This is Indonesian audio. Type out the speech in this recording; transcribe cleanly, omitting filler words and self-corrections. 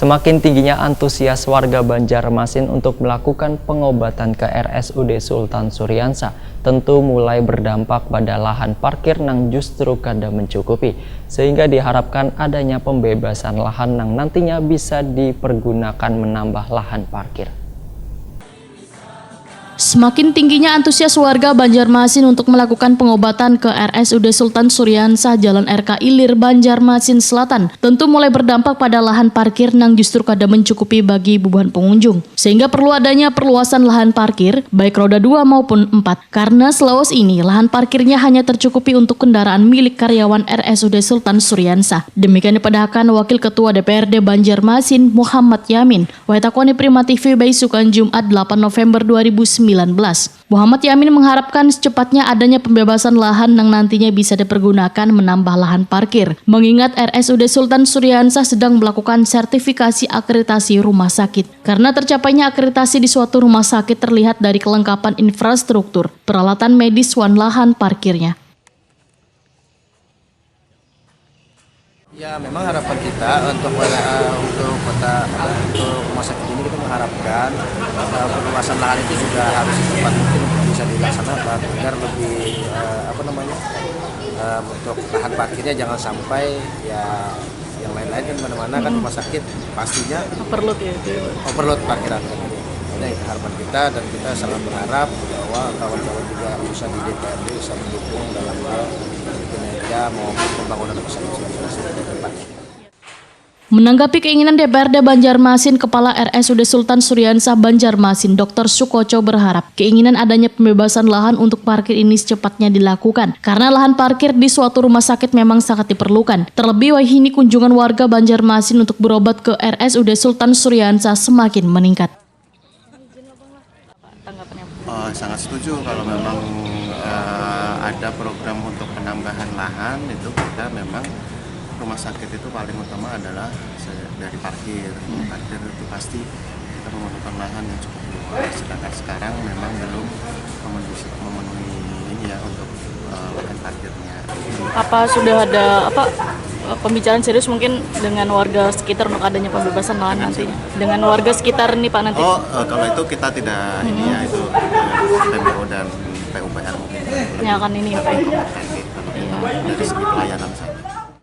Semakin tingginya antusias warga Banjarmasin untuk melakukan pengobatan ke RSUD Sultan Suryansa tentu mulai berdampak pada lahan parkir yang justru kada mencukupi, sehingga diharapkan adanya pembebasan lahan yang nantinya bisa dipergunakan menambah lahan parkir. Semakin tingginya antusias warga Banjarmasin untuk melakukan pengobatan ke RSUD Sultan Suryansa Jalan RK Ilir, Banjarmasin Selatan tentu mulai berdampak pada lahan parkir yang justru kada mencukupi bagi beban pengunjung. Sehingga perlu adanya perluasan lahan parkir baik roda 2 maupun 4. Karena selawas ini lahan parkirnya hanya tercukupi untuk kendaraan milik karyawan RSUD Sultan Suryansa. Demikian dipadahkan Wakil Ketua DPRD Banjarmasin Muhammad Yamin. Waitakoni Prima TV Baisukan Jumat 8 November 2019. Muhammad Yamin mengharapkan secepatnya adanya pembebasan lahan yang nantinya bisa dipergunakan menambah lahan parkir. Mengingat RSUD Sultan Suryansa sedang melakukan sertifikasi akreditasi rumah sakit. Karena tercapainya akreditasi di suatu rumah sakit terlihat dari kelengkapan infrastruktur, peralatan medis dan lahan parkirnya. Ya, memang harapan kita untuk rumah sakit ini kita mengharapkan perluasan lahan itu juga harus secepat mungkin bisa dilaksanakan agar lebih untuk lahan parkirnya jangan sampai ya yang lain-lain kan mana-mana kan rumah sakit pastinya overload parkiran. Ini harapan kita dan kita sangat berharap bahwa kawan-kawan juga bisa di DPRD bisa mendukung dalam hal kinerja maupun pembangunan pusat ke depan. Menanggapi keinginan DPRD Banjarmasin, Kepala RSUD Sultan Suryansa Banjarmasin, Dr. Sukoco berharap keinginan adanya pembebasan lahan untuk parkir ini secepatnya dilakukan. Karena lahan parkir di suatu rumah sakit memang sangat diperlukan. Terlebih wahini kunjungan warga Banjarmasin untuk berobat ke RSUD Sultan Suryansa semakin meningkat. Sangat setuju kalau memang ada program untuk penambahan lahan itu kita memang rumah sakit itu paling utama adalah dari parkir. Parkir itu pasti kita memerlukan lahan yang cukup luas. Sedangkan sekarang memang belum memenuhi ini ya untuk lahan parkirnya. Apa sudah ada pembicaraan serius mungkin dengan warga sekitar untuk adanya pembebasan lahan nanti? Dengan warga sekitar nih Pak nanti? Kalau itu kita tidak ini ya itu PMO dan PUPR mungkin. Yang akan ini ya Pak? Dari segi pelayanan saja.